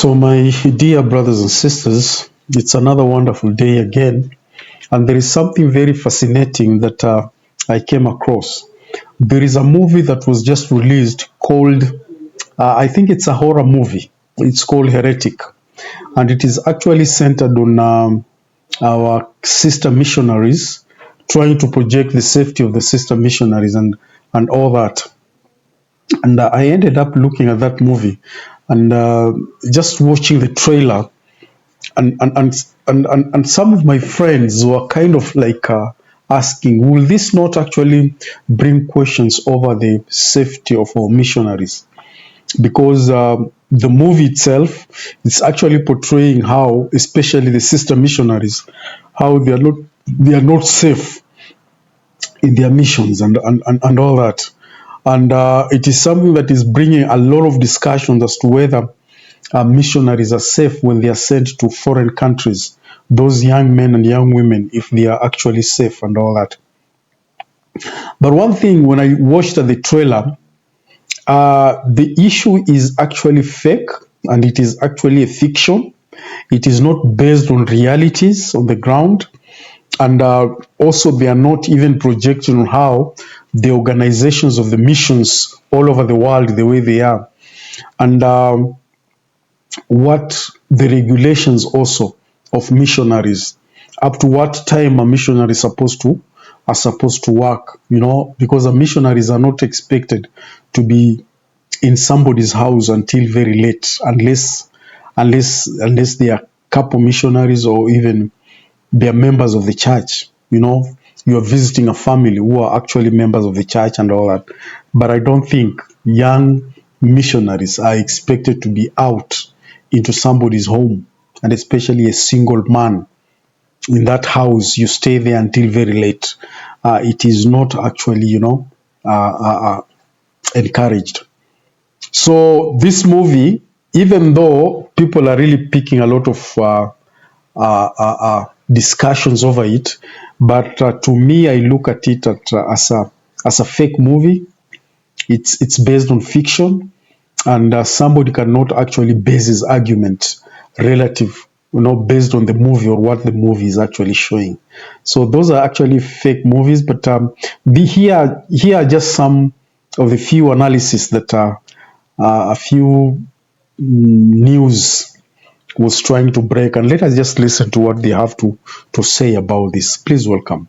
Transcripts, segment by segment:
So, my dear brothers and sisters, it's another wonderful day again, and there is something very fascinating that I came across. There is a movie that was just released called, I think it's a horror movie. It's called Heretic, and it is actually centered on our sister missionaries, trying to project the safety of the sister missionaries and all that. And I ended up looking at that movie and just watching the trailer, and some of my friends were kind of like asking, will this not actually bring questions over the safety of our missionaries? Because the movie itself is actually portraying how, especially the sister missionaries, how they are not safe in their missions and all that. And it is something that is bringing a lot of discussions as to whether missionaries are safe when they are sent to foreign countries, those young men and young women, if they are actually safe and all that. But one thing, when I watched the trailer, the issue is actually fake, and it is actually a fiction. It is not based on realities on the ground. And also, they are not even projecting on how the organizations of the missions all over the world, the way they are. And what the regulations also of missionaries, up to what time a missionary are supposed to work, because the missionaries are not expected to be in somebody's house until very late, unless they are couple missionaries, or even they are members of the church. You are visiting a family who are actually members of the church and all that. But I don't think young missionaries are expected to be out into somebody's home, and especially a single man in that house. You stay there until very late. It is not actually, encouraged. So this movie, even though people are really picking a lot of discussions over it, but to me, I look at it as a fake movie. It's based on fiction, and somebody cannot actually base his argument relative, based on the movie or what the movie is actually showing. So those are actually fake movies. But here are just some of the few analysis that a few news was trying to break, and let us just listen to what they have to say about this. Please welcome.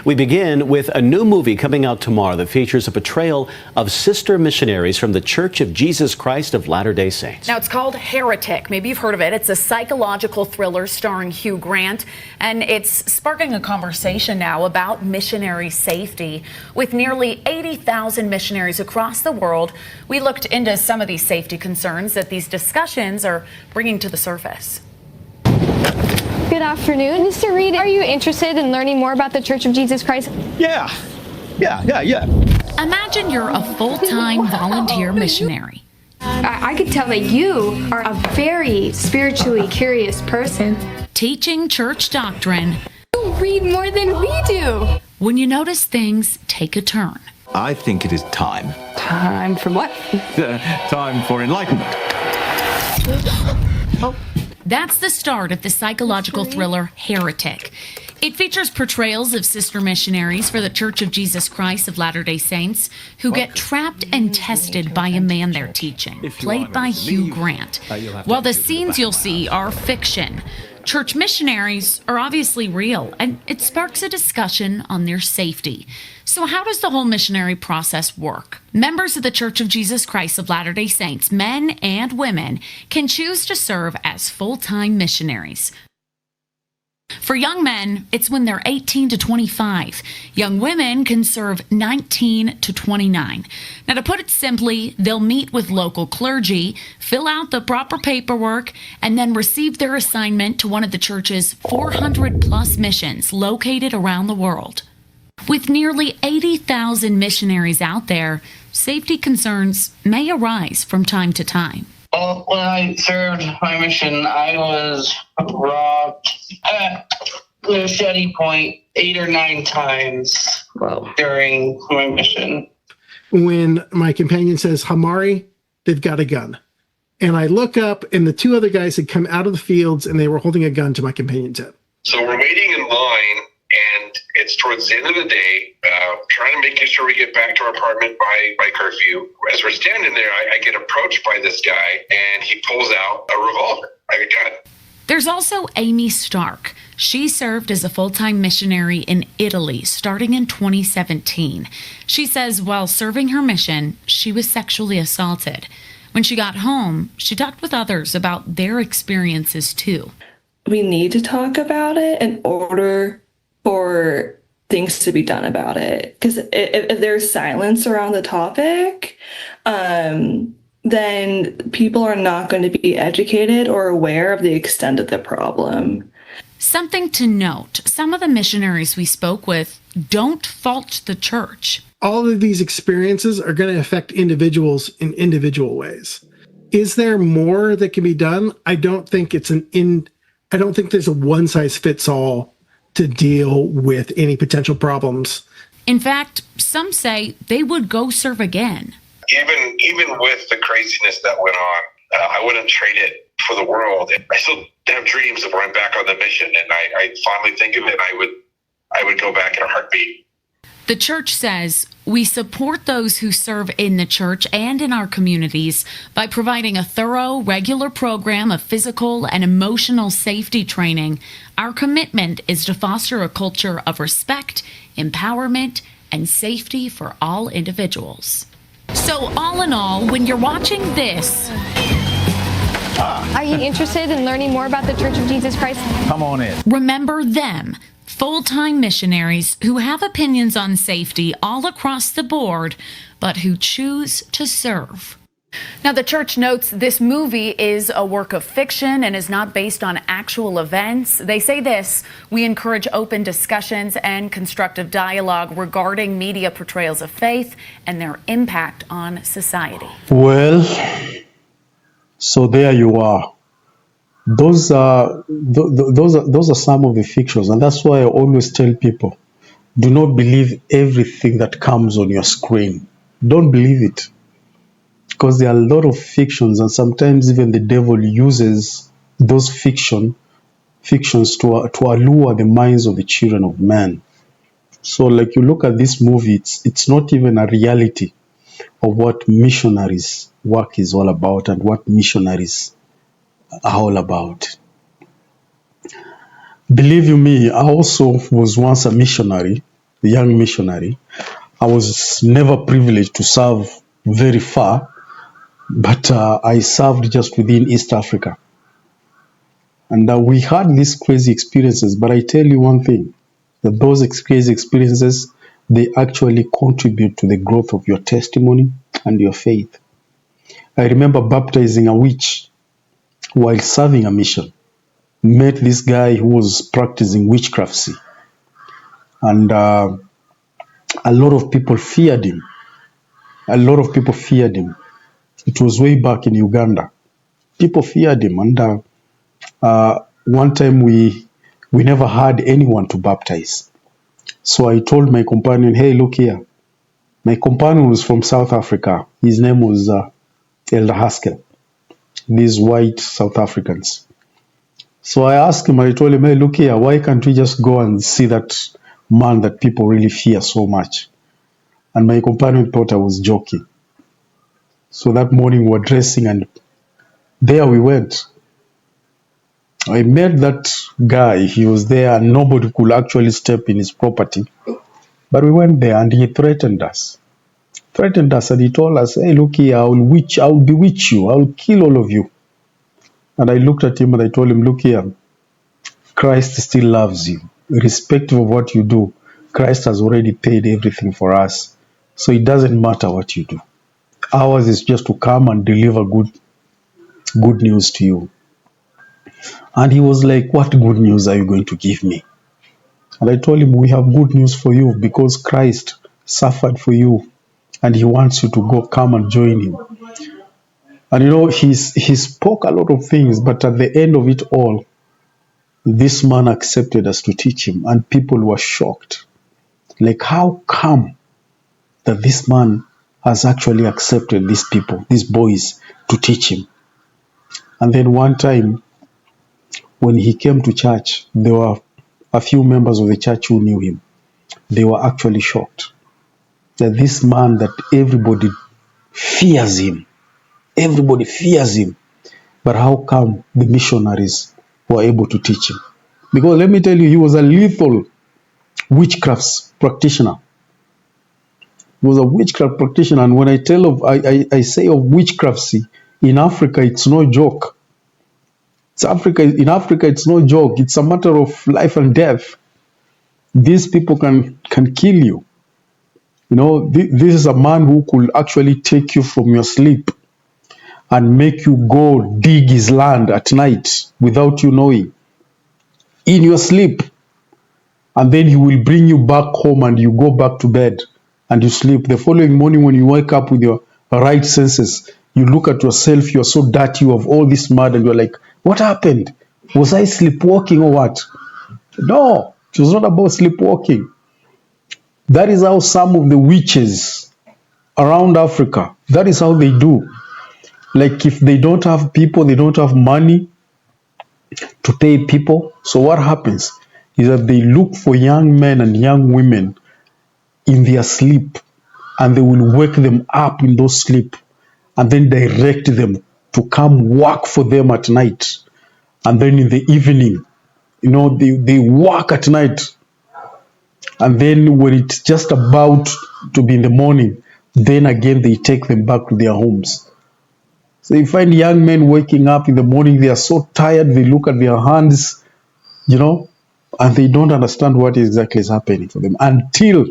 We begin with a new movie coming out tomorrow that features a portrayal of sister missionaries from the Church of Jesus Christ of Latter-day Saints. Now, it's called Heretic. Maybe you've heard of it. It's a psychological thriller starring Hugh Grant, and it's sparking a conversation now about missionary safety. With nearly 80,000 missionaries across the world, we looked into some of these safety concerns that these discussions are bringing to the surface. Good afternoon. Mr. Reed, are you interested in learning more about the Church of Jesus Christ? Yeah. Imagine you're a full-time volunteer missionary. I could tell that you are a very spiritually curious person. Teaching church doctrine. You read more than we do. When you notice things take a turn. I think it is time. Time for what? Time for enlightenment. That's the start of the psychological thriller Heretic. It features portrayals of sister missionaries for the Church of Jesus Christ of Latter-day Saints who get trapped and tested by a man they're teaching, played by Hugh Grant. While the scenes you'll see are fiction, church missionaries are obviously real, and it sparks a discussion on their safety. So how does the whole missionary process work? Members of the Church of Jesus Christ of Latter-day Saints, men and women, can choose to serve as full-time missionaries. For young men, it's when they're 18 to 25. Young women can serve 19 to 29. Now, to put it simply, they'll meet with local clergy, fill out the proper paperwork, and then receive their assignment to one of the church's 400-plus missions located around the world. With nearly 80,000 missionaries out there, safety concerns may arise from time to time. Well, when I served my mission, I was robbed at machete point 8 or 9 times during my mission. When my companion says, Hamari, they've got a gun. And I look up, and the two other guys had come out of the fields, and they were holding a gun to my companion's head. So we're waiting in line, and it's towards the end of the day, trying to make sure we get back to our apartment by curfew. As we're standing there, I get approached by this guy, and he pulls out a revolver, like a gun. There's also Amy Stark. She served as a full-time missionary in Italy starting in 2017. She says while serving her mission, she was sexually assaulted. When she got home, she talked with others about their experiences too. We need to talk about it in order for things to be done about it. Because if there's silence around the topic, then people are not going to be educated or aware of the extent of the problem. Something to note, some of the missionaries we spoke with don't fault the church. All of these experiences are going to affect individuals in individual ways. Is there more that can be done? I don't think there's a one-size-fits-all to deal with any potential problems. In fact, some say they would go serve again. Even with the craziness that went on, I wouldn't trade it for the world. I still have dreams of where I'm back on the mission, and I fondly think of it. I would go back in a heartbeat. The church says we support those who serve in the church and in our communities by providing a thorough, regular program of physical and emotional safety training. Our commitment is to foster a culture of respect, empowerment, and safety for all individuals. So all in all, when you're watching this... Are you interested in learning more about the Church of Jesus Christ? Come on in. Remember them, full-time missionaries who have opinions on safety all across the board, but who choose to serve. Now, the church notes this movie is a work of fiction and is not based on actual events. They say this: we encourage open discussions and constructive dialogue regarding media portrayals of faith and their impact on society. Well, so there you are. Those are some of the fictions, and that's why I always tell people, do not believe everything that comes on your screen. Don't believe it, because there are a lot of fictions, and sometimes even the devil uses those fictions to allure the minds of the children of man. So, like, you look at this movie, it's not even a reality of what missionaries' work is all about and what missionaries are all about. Believe you me, I also was once a missionary, a young missionary. I was never privileged to serve very far, but I served just within East Africa. And we had these crazy experiences, but I tell you one thing, that those crazy experiences, they actually contribute to the growth of your testimony and your faith. I remember baptizing a witch while serving a mission. Met this guy who was practicing witchcraft, and a lot of people feared him. It was way back in Uganda. People feared him, and one time we never had anyone to baptize. So I told my companion, hey, look here. My companion was from South Africa. His name was Elder Haskell. These white South Africans. So I asked him, I told him, hey, look here, why can't we just go and see that man that people really fear so much? And my companion thought I was joking. So that morning we were dressing, and there we went. I met that guy. He was there, and nobody could actually step in his property. But we went there, and he threatened us. And he told us, hey, look here, I'll bewitch you. I'll kill all of you. And I looked at him and I told him, look here, Christ still loves you. Irrespective of what you do, Christ has already paid everything for us. So it doesn't matter what you do. Ours is just to come and deliver good news to you. And he was like, what good news are you going to give me? And I told him, we have good news for you, because Christ suffered for you and he wants you to come and join him. And you know, he spoke a lot of things, but at the end of it all, this man accepted us to teach him, and people were shocked. Like, how come that this man has actually accepted these people, these boys, to teach him? And then one time when he came to church, there were a few members of the church who knew him. They were actually shocked that this man that everybody fears him, everybody fears him, but how come the missionaries were able to teach him? Because let me tell you, he was a lethal witchcraft practitioner. He was a witchcraft practitioner, and when I say of witchcraft, see, in Africa, it's no joke. In Africa, it's no joke. It's a matter of life and death. These people can kill you. You know, this is a man who could actually take you from your sleep and make you go dig his land at night without you knowing, in your sleep. And then he will bring you back home and you go back to bed and you sleep. The following morning when you wake up with your right senses, you look at yourself, you're so dirty, you have all this mud, and you're like, what happened? Was I sleepwalking or what? No, it was not about sleepwalking. That is how some of the witches around Africa, that is how they do. Like if they don't have people, they don't have money to pay people. So what happens is that they look for young men and young women in their sleep, and they will wake them up in those sleep and then direct them to come work for them at night. And then in the evening, you know, they work at night. And then when it's just about to be in the morning, then again they take them back to their homes. So you find young men waking up in the morning, they are so tired, they look at their hands, you know, and they don't understand what exactly is happening for them until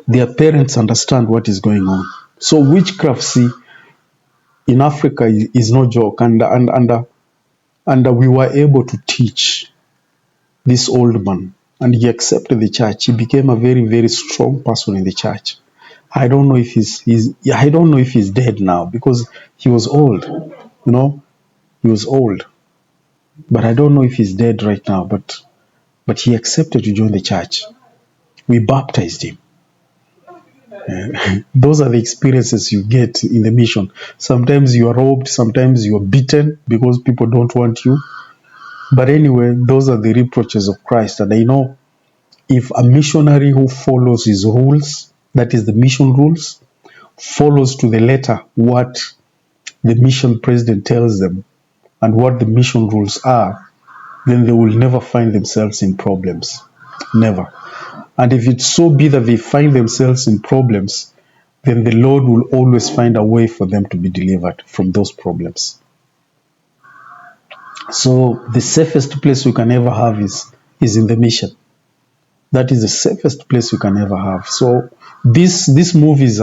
their parents understand what is going on. So witchcraft, see, in Africa is no joke, and we were able to teach this old man, and he accepted the church. He became a very, very strong person in the church. I don't know if he's dead now, because he was old, you know, he was old. But I don't know if he's dead right now, but he accepted to join the church. We baptized him. Those are the experiences you get in the mission. Sometimes you are robbed, sometimes you are beaten because people don't want you. But anyway, those are the reproaches of Christ. And I know if a missionary who follows his rules, that is the mission rules, follows to the letter what the mission president tells them and what the mission rules are, then they will never find themselves in problems. Never. And if it's so be that they find themselves in problems, then the Lord will always find a way for them to be delivered from those problems. So the safest place you can ever have is in the mission. That is the safest place you can ever have. So these movies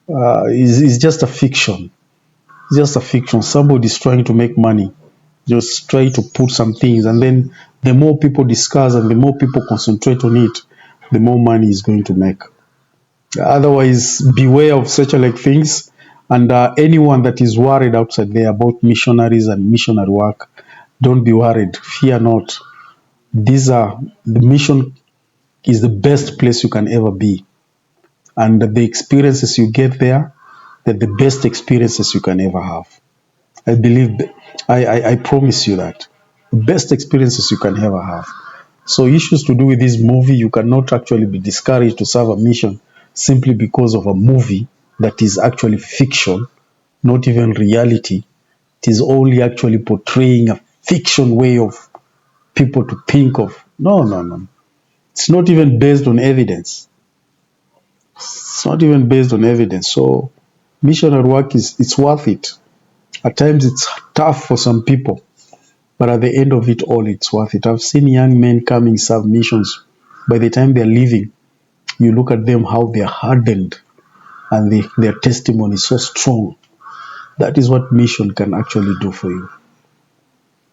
is just a fiction. It's just a fiction. Somebody's trying to make money. Just try to put some things, and then the more people discuss and the more people concentrate on it, the more money is going to make. Otherwise, beware of such like things. And anyone that is worried outside there about missionaries and missionary work, don't be worried. Fear not. The mission is the best place you can ever be. And the experiences you get there, they're the best experiences you can ever have. I believe, I promise you that. The best experiences you can ever have. So issues to do with this movie, you cannot actually be discouraged to serve a mission simply because of a movie that is actually fiction, not even reality. It is only actually portraying a fiction way of people to think of. No. It's not even based on evidence. It's not even based on evidence. So missionary work it's worth it. At times it's tough for some people, but at the end of it all, it's worth it. I've seen young men coming serve missions. By the time they're leaving, you look at them, how they're hardened, and their testimony is so strong. That is what mission can actually do for you.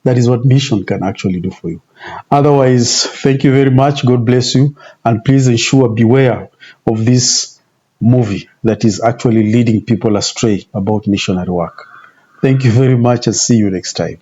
That is what mission can actually do for you. Otherwise, thank you very much. God bless you. And please ensure, beware of this movie that is actually leading people astray about missionary work. Thank you very much, and see you next time.